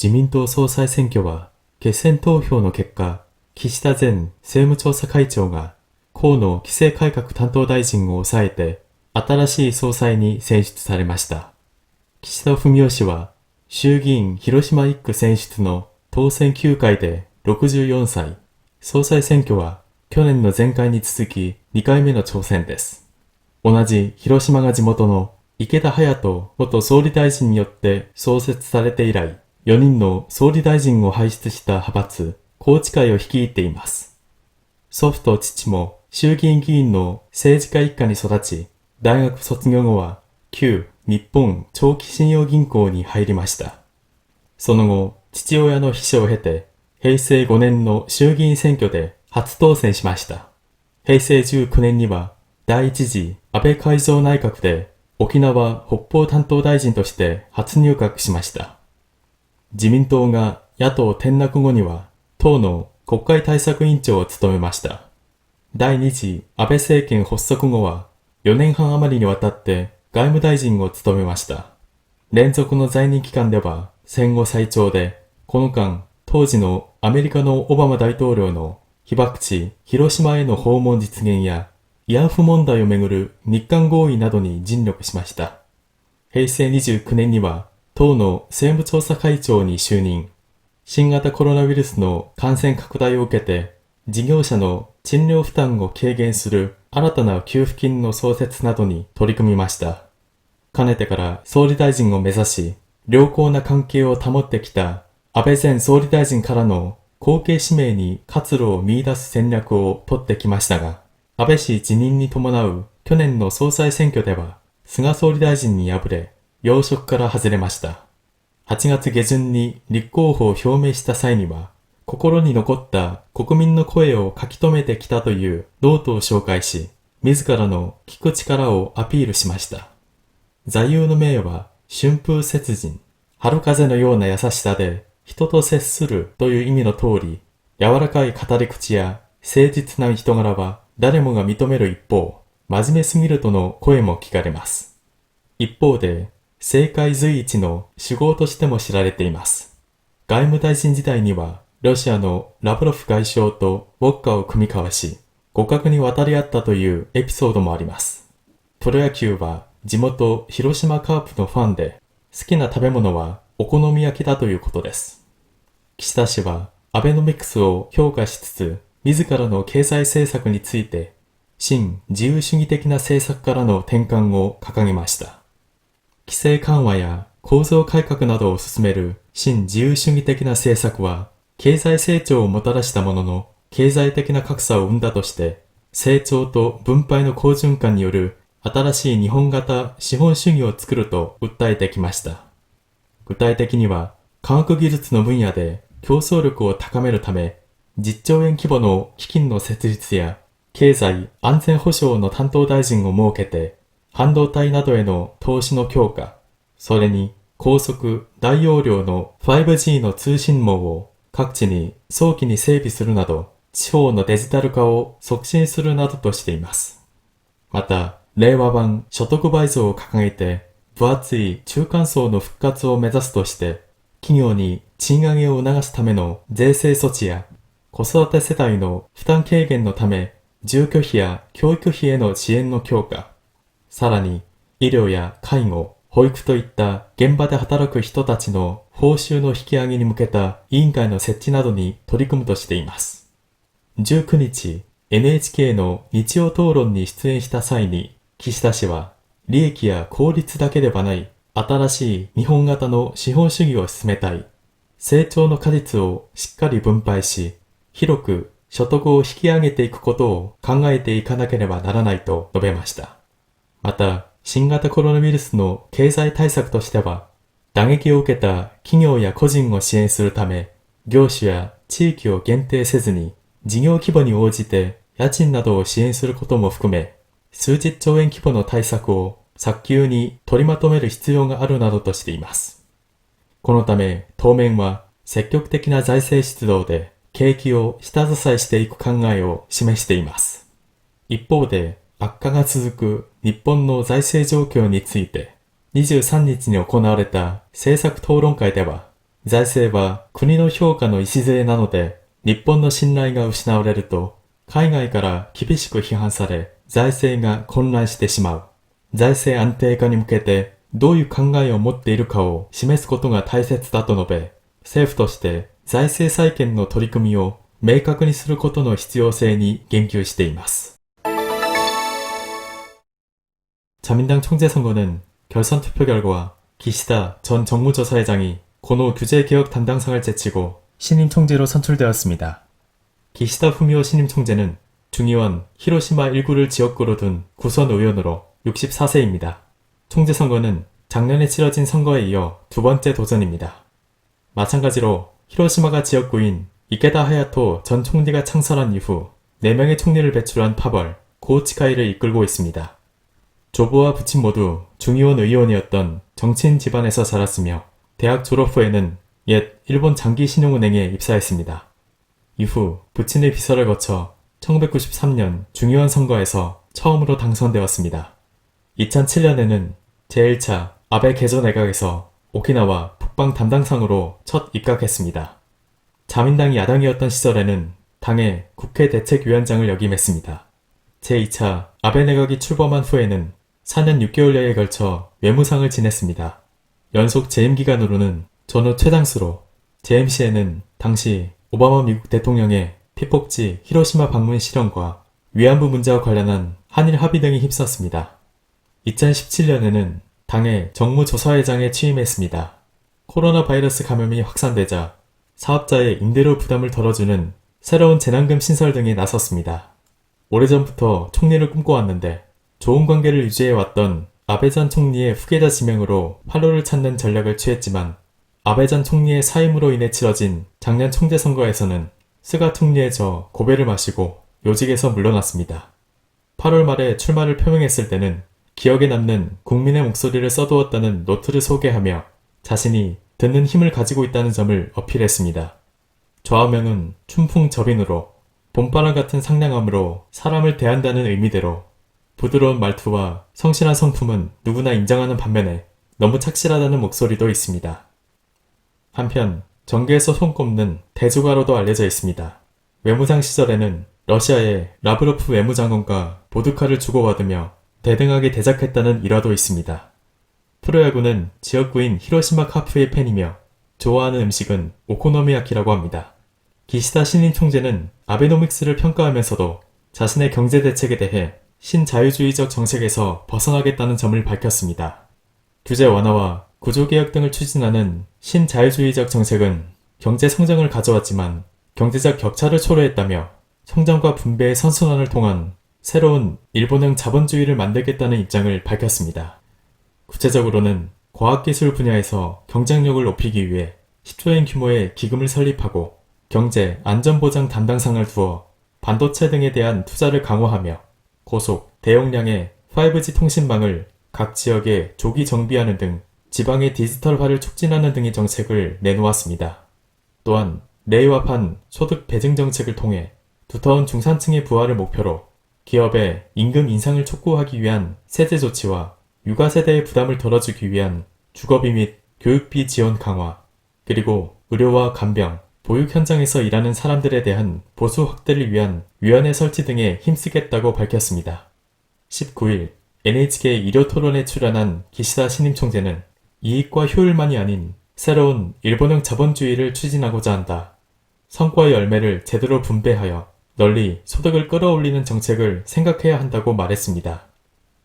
自民党総裁選挙は決選投票の結果、岸田前政務調査会長が河野規制改革担当大臣を抑えて新しい総裁に選出されました。岸田文雄氏は衆議院広島1区選出の当選9回で64歳。総裁選挙は去年の前回に続き2回目の挑戦です。同じ広島が地元の池田勇人元総理大臣によって創設されて以来、4人の総理大臣を輩出した派閥、宏池会を率いています。祖父と父も衆議院議員の政治家一家に育ち、大学卒業後は旧日本長期信用銀行に入りました。その後、父親の秘書を経て、平成5年の衆議院選挙で初当選しました。平成19年には第一次安倍改造内閣で沖縄北方担当大臣として初入閣しました。自民党が野党転落後には党の国会対策委員長を務めました。第二次安倍政権発足後は4年半余りにわたって外務大臣を務めました。連続の在任期間では戦後最長で、この間当時のアメリカのオバマ大統領の被爆地広島への訪問実現や慰安婦問題をめぐる日韓合意などに尽力しました。平成29年には党の政務調査会長に就任。新型コロナウイルスの感染拡大を受けて、事業者の賃料負担を軽減する新たな給付金の創設などに取り組みました。かねてから総理大臣を目指し、良好な関係を保ってきた安倍前総理大臣からの後継指名に活路を見出す戦略を取ってきましたが、安倍氏辞任に伴う去年の総裁選挙では、菅総理大臣に敗れ、要職から外れました。8月下旬に立候補を表明した際には、心に残った国民の声を書き留めてきたというノートを紹介し、自らの聞く力をアピールしました。座右の銘は、春風接人、春風のような優しさで人と接するという意味の通り、柔らかい語り口や誠実な人柄は誰もが認める一方、真面目すぎるとの声も聞かれます。一方で、政界随一の酒豪としても知られています。外務大臣時代には、ロシアのラブロフ外相とウォッカを組み交わし、互角に渡り合ったというエピソードもあります。プロ野球は地元広島カープのファンで、好きな食べ物はお好み焼きだということです。岸田氏はアベノミクスを評価しつつ、自らの経済政策について、新自由主義的な政策からの転換を掲げました。規制緩和や構造改革などを進める新自由主義的な政策は、経済成長をもたらしたものの、経済的な格差を生んだとして、成長と分配の好循環による新しい日本型資本主義を作ると訴えてきました。具体的には、科学技術の分野で競争力を高めるため、10兆円規模の基金の設立や、経済安全保障の担当大臣を設けて、半導体などへの投資の強化、それに高速大容量の 5G の通信網を各地に早期に整備するなど、地方のデジタル化を促進するなどとしています。また、令和版所得倍増を掲げて、分厚い中間層の復活を目指すとして、企業に賃上げを促すための税制措置や、子育て世帯の負担軽減のため、住居費や教育費への支援の強化、さらに医療や介護、保育といった現場で働く人たちの報酬の引き上げに向けた委員会の設置などに取り組むとしています。19日、NHK の日曜討論に出演した際に、岸田氏は、利益や効率だけではない新しい日本型の資本主義を進めたい。成長の果実をしっかり分配し、広く所得を引き上げていくことを考えていかなければならないと述べました。また、新型コロナウイルスの経済対策としては、打撃を受けた企業や個人を支援するため、業種や地域を限定せずに、事業規模に応じて家賃などを支援することも含め、数十兆円規模の対策を早急に取りまとめる必要があるなどとしています。このため、当面は積極的な財政出動で景気を下支えしていく考えを示しています。一方で、悪化が続く日本の財政状況について、23日に行われた政策討論会では、財政は国の評価の礎なので、日本の信頼が失われると、海外から厳しく批判され、財政が混乱してしまう。財政安定化に向けて、どういう考えを持っているかを示すことが大切だと述べ、政府として財政再建の取り組みを明確にすることの必要性に言及しています。자민당 총재 선거는 결선 투표 결과 기시다 전 정무조사회장이 고노 규제개혁 담당상을 제치고 신임 총재로 선출되었습니다. 기시다 후미오 신임 총재는 중의원 히로시마 1구를 지역구로 둔 구선 의원으로 64세입니다. 총재 선거는 작년에 치러진 선거에 이어 두 번째 도전입니다. 마찬가지로 히로시마가 지역구인 이케다 하야토 전 총리가 창설한 이후 4명의 총리를 배출한 파벌 고우치카이를 이끌고 있습니다. 조부와 부친 모두 중의원 의원이었던 정치인 집안에서 자랐으며 대학 졸업 후에는 옛 일본 장기신용은행에 입사했습니다. 이후 부친의 비서를 거쳐 1993년 중의원 선거에서 처음으로 당선되었습니다. 2007년에는 제1차 아베 개조 내각에서 오키나와 북방 담당상으로 첫 입각했습니다. 자민당이 야당이었던 시절에는 당의 국회 대책위원장을 역임했습니다. 제2차 아베 내각이 출범한 후에는 4년 6개월여에 걸쳐 외무상을 지냈습니다. 연속 재임 기간으로는 전후 최장수로 재임 시에는 당시 오바마 미국 대통령의 피폭지 히로시마 방문 실현과 위안부 문제와 관련한 한일 합의 등에 힘썼습니다. 2017년에는 당의 정무조사회장에 취임했습니다. 코로나 바이러스 감염이 확산되자 사업자의 임대료 부담을 덜어주는 새로운 재난금 신설 등에 나섰습니다. 오래전부터 총리를 꿈꿔왔는데 좋은 관계를 유지해왔던 아베 전 총리의 후계자 지명으로 활로를 찾는 전략을 취했지만 아베 전 총리의 사임으로 인해 치러진 작년 총재 선거에서는 스가 총리의 저 고배를 마시고 요직에서 물러났습니다. 8월 말에 출마를 표명했을 때는 기억에 남는 국민의 목소리를 써두었다는 노트를 소개하며 자신이 듣는 힘을 가지고 있다는 점을 어필했습니다. 좌우명은 춘풍접인으로 봄바람 같은 상냥함으로 사람을 대한다는 의미대로 부드러운 말투와 성실한 성품은 누구나 인정하는 반면에 너무 착실하다는 목소리도 있습니다. 한편 정계에서 손꼽는 대주가로도 알려져 있습니다. 외무상 시절에는 러시아의 라브로프 외무장관과 보드카를 주고받으며 대등하게 대작했다는 일화도 있습니다. 프로야구는 지역구인 히로시마 카프의 팬이며 좋아하는 음식은 오코노미야키라고 합니다. 기시다 신임 총재는 아베노믹스를 평가하면서도 자신의 경제대책에 대해 신자유주의적 정책에서 벗어나겠다는 점을 밝혔습니다. 규제 완화와 구조개혁 등을 추진하는 신자유주의적 정책은 경제 성장을 가져왔지만 경제적 격차를 초래했다며 성장과 분배의 선순환을 통한 새로운 일본형 자본주의를 만들겠다는 입장을 밝혔습니다. 구체적으로는 과학기술 분야에서 경쟁력을 높이기 위해 10조엔 규모의 기금을 설립하고 경제 안전보장 담당상을 두어 반도체 등에 대한 투자를 강화하며 고속, 대용량의 5G 통신망을 각 지역에 조기 정비하는 등 지방의 디지털화를 촉진하는 등의 정책을 내놓았습니다. 또한 레이와판 소득 배증 정책을 통해 두터운 중산층의 부활을 목표로 기업의 임금 인상을 촉구하기 위한 세제 조치와 육아 세대의 부담을 덜어주기 위한 주거비 및 교육비 지원 강화, 그리고 의료와 간병, 보육 현장에서 일하는 사람들에 대한 보수 확대를 위한 위원회 설치 등에 힘쓰겠다고 밝혔습니다. 19일 NHK 일요 토론에 출연한 기시다 신임 총재는 이익과 효율만이 아닌 새로운 일본형 자본주의를 추진하고자 한다. 성과의 열매를 제대로 분배하여 널리 소득을 끌어올리는 정책을 생각해야 한다고 말했습니다.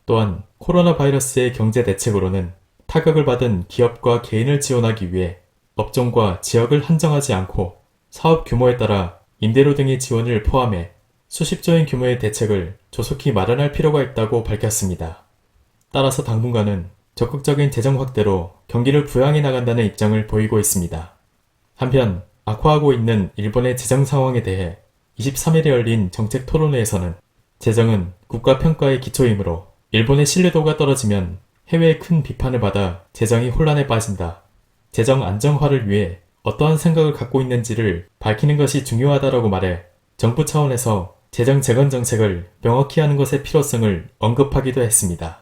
또한 코로나 바이러스의 경제 대책으로는 타격을 받은 기업과 개인을 지원하기 위해 업종과 지역을 한정하지 않고 사업 규모에 따라 임대료 등의 지원을 포함해 수십조엔 규모의 대책을 조속히 마련할 필요가 있다고 밝혔습니다. 따라서 당분간은 적극적인 재정 확대로 경기를 부양해 나간다는 입장을 보이고 있습니다. 한편 악화하고 있는 일본의 재정 상황에 대해 23일에 열린 정책 토론회에서는 재정은 국가 평가의 기초이므로 일본의 신뢰도가 떨어지면 해외의 큰 비판을 받아 재정이 혼란에 빠진다. 재정 안정화를 위해 어떠한 생각을 갖고 있는지를 밝히는 것이 중요하다라고 말해 정부 차원에서 재정 재건 정책을 명확히 하는 것의 필요성을 언급하기도 했습니다.